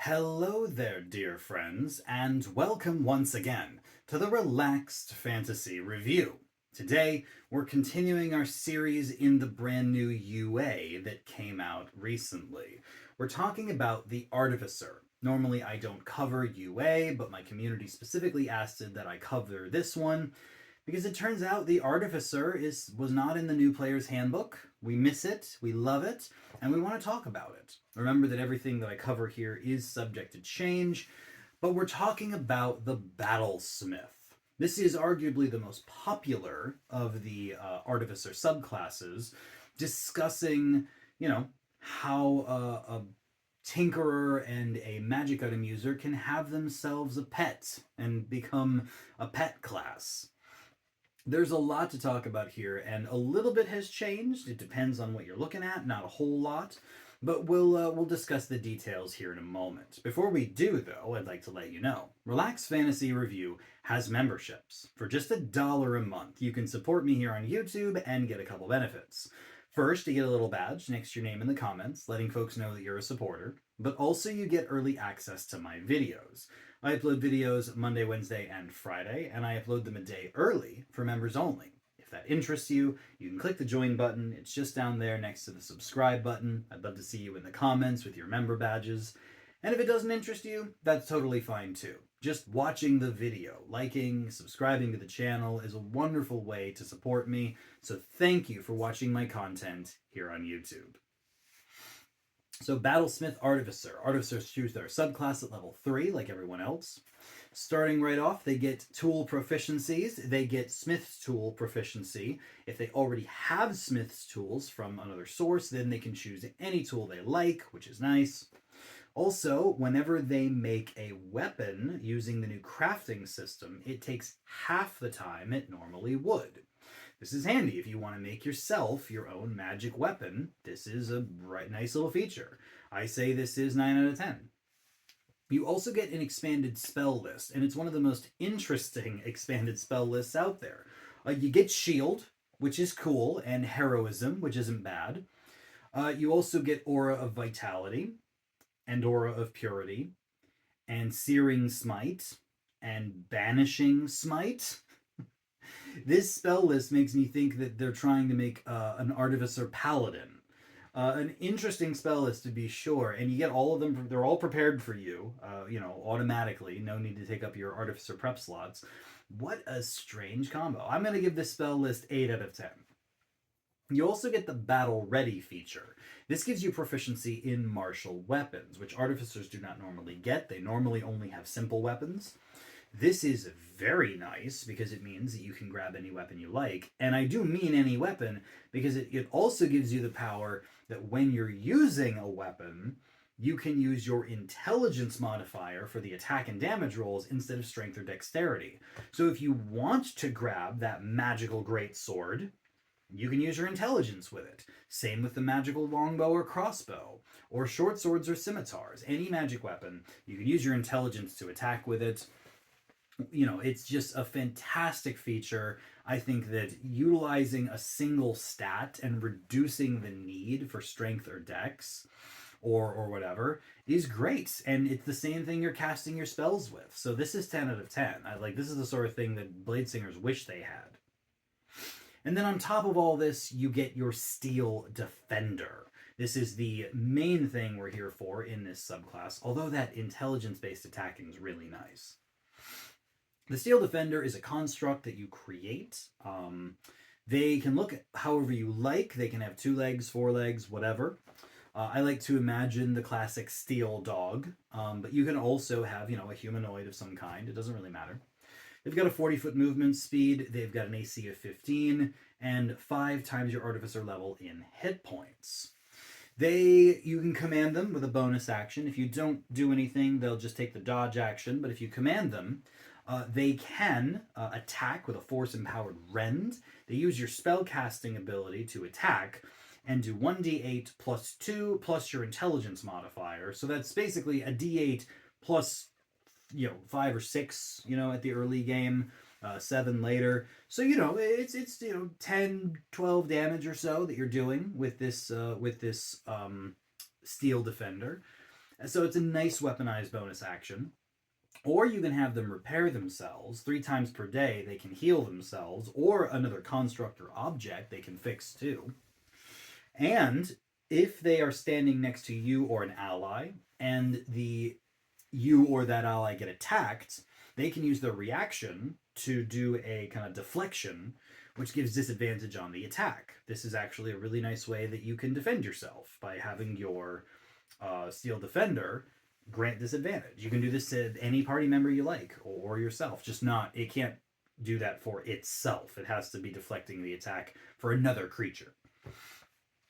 Hello there, dear friends, and welcome once again to the Relaxed Fantasy Review. Today, we're continuing our series in the brand new UA that came out recently. We're talking about the Artificer. Normally, I don't cover UA, but my community specifically asked that I cover this one because it turns out the Artificer was not in the new player's handbook. We miss it, we love it, and we want to talk about it. Remember that everything that I cover here is subject to change, but we're talking about the Battlesmith. This is arguably the most popular of the Artificer subclasses, discussing, how a tinkerer and a magic item user can have themselves a pet and become a pet class. There's a lot to talk about here, and a little bit has changed. It depends on what you're looking at, not a whole lot, but we'll discuss the details here in a moment. Before we do, though, I'd like to let you know Relax Fantasy Review has memberships. For just $1 a month, you can support me here on YouTube and get a couple benefits. First, you get a little badge next to your name in the comments, letting folks know that you're a supporter, but also you get early access to my videos. I upload videos Monday, Wednesday, and Friday, and I upload them a day early for members only. If that interests you, you can click the join button. It's just down there next to the subscribe button. I'd love to see you in the comments with your member badges. And if it doesn't interest you, that's totally fine too. Just watching the video, liking, subscribing to the channel is a wonderful way to support me, so thank you for watching my content here on YouTube. So Battlesmith Artificer. Artificers choose their subclass at level 3, like everyone else. Starting right off, they get tool proficiencies. They get Smith's tool proficiency. If they already have Smith's tools from another source, then they can choose any tool they like, which is nice. Also, whenever they make a weapon using the new crafting system, it takes half the time it normally would. This is handy if you want to make yourself your own magic weapon. This is a nice little feature. I say this is 9 out of 10. You also get an expanded spell list, and it's one of the most interesting expanded spell lists out there. You get Shield, which is cool, and Heroism, which isn't bad. You also get Aura of Vitality, and Aura of Purity, and Searing Smite, and Banishing Smite. This spell list makes me think that they're trying to make an Artificer Paladin. An interesting spell list to be sure, and you get all of them. They're all prepared for you, automatically. No need to take up your Artificer prep slots. What a strange combo. I'm going to give this spell list 8 out of 10. You also get the Battle Ready feature. This gives you proficiency in martial weapons, which Artificers do not normally get. They normally only have simple weapons. This is very nice because it means that you can grab any weapon you like. And I do mean any weapon because it also gives you the power that when you're using a weapon, you can use your intelligence modifier for the attack and damage rolls instead of strength or dexterity. So if you want to grab that magical great sword, you can use your intelligence with it. Same with the magical longbow or crossbow, or short swords or scimitars. Any magic weapon, you can use your intelligence to attack with it. It's just a fantastic feature. I think that utilizing a single stat and reducing the need for strength or dex or whatever is great. And it's the same thing you're casting your spells with. So this is 10 out of 10. This is the sort of thing that Bladesingers wish they had. And then on top of all this, you get your Steel Defender. This is the main thing we're here for in this subclass, although that intelligence-based attacking is really nice. The Steel Defender is a construct that you create. They can look however you like. They can have 2 legs, 4 legs, whatever. I like to imagine the classic steel dog, but you can also have, a humanoid of some kind. It doesn't really matter. They've got a 40-foot movement speed, they've got an AC of 15, and 5 times your Artificer level in hit points. You can command them with a bonus action. If you don't do anything, they'll just take the dodge action, but if you command them, they can attack with a force-empowered rend. They use your spellcasting ability to attack, and do 1d8 plus 2 plus your intelligence modifier. So that's basically a d8 plus 5 or 6, at the early game, 7 later. So, it's 10, 12 damage or so that you're doing with this Steel Defender. So it's a nice weaponized bonus action. Or you can have them repair themselves 3 times per day. They can heal themselves, or another construct or object they can fix too. And if they are standing next to you or an ally, and you or that ally get attacked, they can use their reaction to do a kind of deflection, which gives disadvantage on the attack. This is actually a really nice way that you can defend yourself by having your Steel Defender grant disadvantage. You can do this to any party member you like, or yourself. Just not, it can't do that for itself. It has to be deflecting the attack for another creature.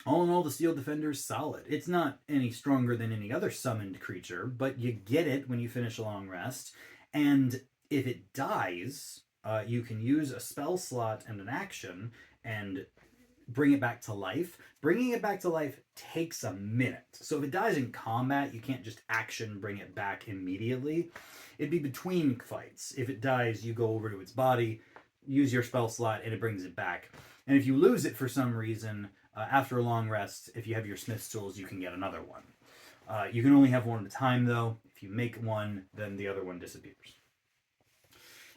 All in all, the Steel Defender is solid. It's not any stronger than any other summoned creature, but you get it when you finish a long rest. And if it dies, you can use a spell slot and an action and bring it back to life. Bringing it back to life takes a minute. So if it dies in combat, you can't just action bring it back immediately. It'd be between fights. If it dies, you go over to its body, use your spell slot, and it brings it back. And if you lose it for some reason, after a long rest, if you have your Smith's tools, you can get another one. You can only have one at a time, though. If you make one, then the other one disappears.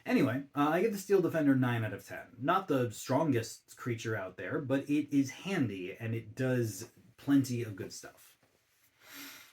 Anyway, I give the Steel Defender 9 out of 10. Not the strongest creature out there, but it is handy, and it does plenty of good stuff.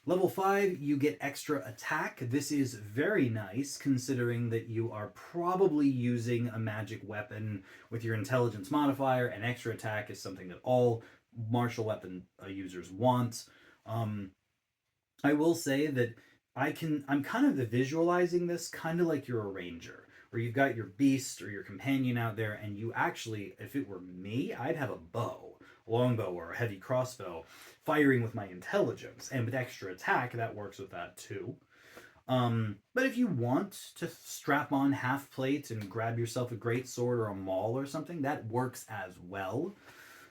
Level 5, you get extra attack. This is very nice, considering that you are probably using a magic weapon with your intelligence modifier, and extra attack is something that all martial weapon users want. I will say that I'm kind of visualizing this kind of like you're a ranger, where you've got your beast or your companion out there, and you actually, if it were me, I'd have a bow, a longbow or a heavy crossbow, firing with my intelligence, and with extra attack, that works with that too. But if you want to strap on half plate and grab yourself a greatsword or a maul or something, that works as well.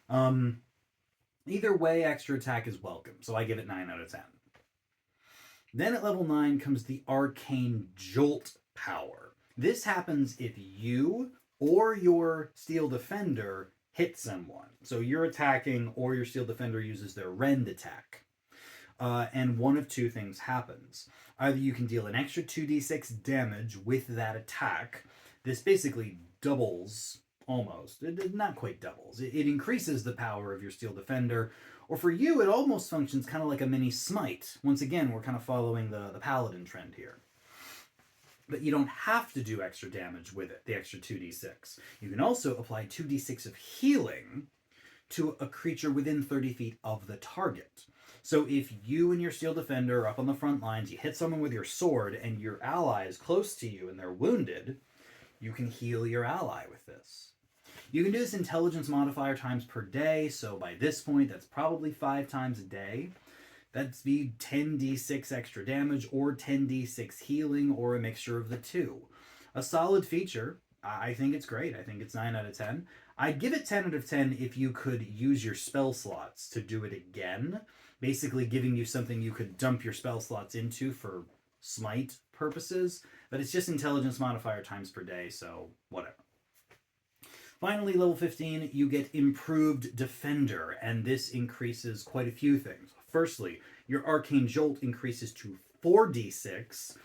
Either way, extra attack is welcome, so I give it 9 out of 10. Then at level 9 comes the Arcane Jolt power. This happens if you or your Steel Defender hit someone. So you're attacking, or your Steel Defender uses their rend attack. And one of two things happens. Either you can deal an extra 2d6 damage with that attack. This basically doubles, almost. It not quite doubles. It increases the power of your Steel Defender. Or for you, it almost functions kind of like a mini smite. Once again, we're kind of following the paladin trend here. But you don't have to do extra damage with it, the extra 2d6. You can also apply 2d6 of healing to a creature within 30 feet of the target. So if you and your Steel Defender are up on the front lines, you hit someone with your sword, and your ally is close to you and they're wounded, you can heal your ally with this. You can do this intelligence modifier times per day, so by this point, that's probably 5 times a day. That'd be 10d6 extra damage, or 10d6 healing, or a mixture of the two. A solid feature. I think it's great. I think it's 9 out of 10. I'd give it 10 out of 10 if you could use your spell slots to do it again. Basically giving you something you could dump your spell slots into for smite purposes. But it's just intelligence modifier times per day, so whatever. Finally, level 15, you get Improved Defender, and this increases quite a few things. Firstly, your Arcane Jolt increases to 4d6,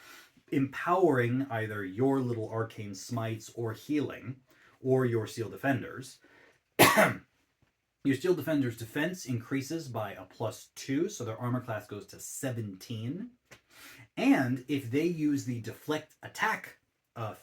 empowering either your little arcane smites or healing, or your Steel Defenders. Your Steel Defender's defense increases by a +2, so their armor class goes to 17. And if they use the Deflect Attack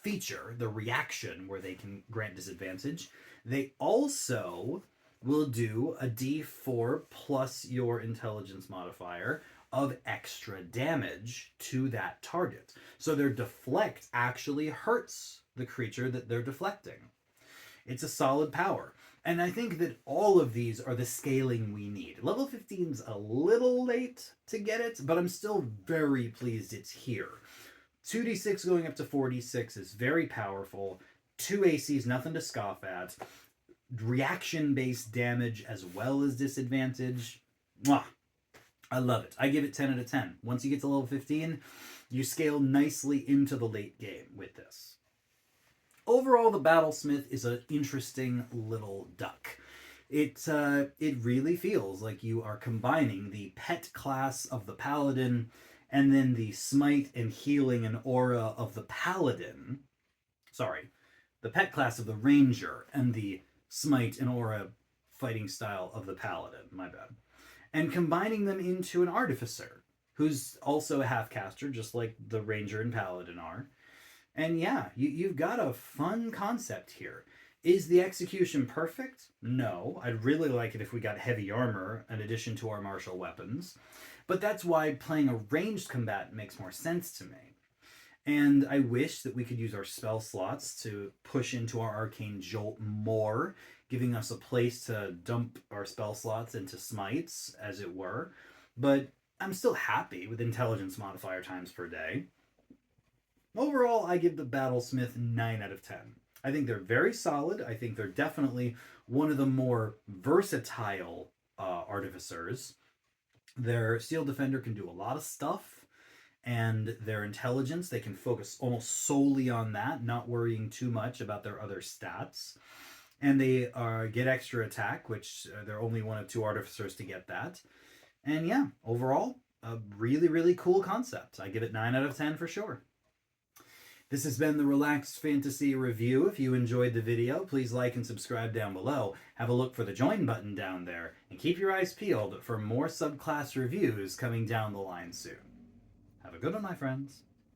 feature, the reaction where they can grant disadvantage, they also will do a d4 plus your intelligence modifier of extra damage to that target. So their deflect actually hurts the creature that they're deflecting. It's a solid power. And I think that all of these are the scaling we need. Level 15's a little late to get it, but I'm still very pleased it's here. 2d6 going up to 4d6 is very powerful. 2 AC is nothing to scoff at. Reaction-based damage as well as disadvantage. Mwah! I love it. I give it 10 out of 10. Once you get to level 15, you scale nicely into the late game with this. Overall, the Battlesmith is an interesting little duck. It really feels like you are combining the pet class of the Paladin And then the smite and healing and aura of the paladin. Sorry, the pet class of the ranger and the smite and aura fighting style of the paladin. My bad. And combining them into an artificer, who's also a half caster, just like the ranger and paladin are. And yeah, you've got a fun concept here. Is the execution perfect? No. I'd really like it if we got heavy armor in addition to our martial weapons. But that's why playing a ranged combatant makes more sense to me. And I wish that we could use our spell slots to push into our Arcane Jolt more, giving us a place to dump our spell slots into smites, as it were. But I'm still happy with intelligence modifier times per day. Overall, I give the Battlesmith 9 out of 10. I think they're very solid. I think they're definitely one of the more versatile artificers. Their Steel Defender can do a lot of stuff, and their intelligence, they can focus almost solely on that, not worrying too much about their other stats. And they get extra attack, which they're only one of 2 artificers to get that. And yeah, overall, a really, really cool concept. I give it 9 out of 10 for sure. This has been the Relaxed Fantasy Review. If you enjoyed the video, please like and subscribe down below. Have a look for the join button down there, and keep your eyes peeled for more subclass reviews coming down the line soon. Have a good one, my friends.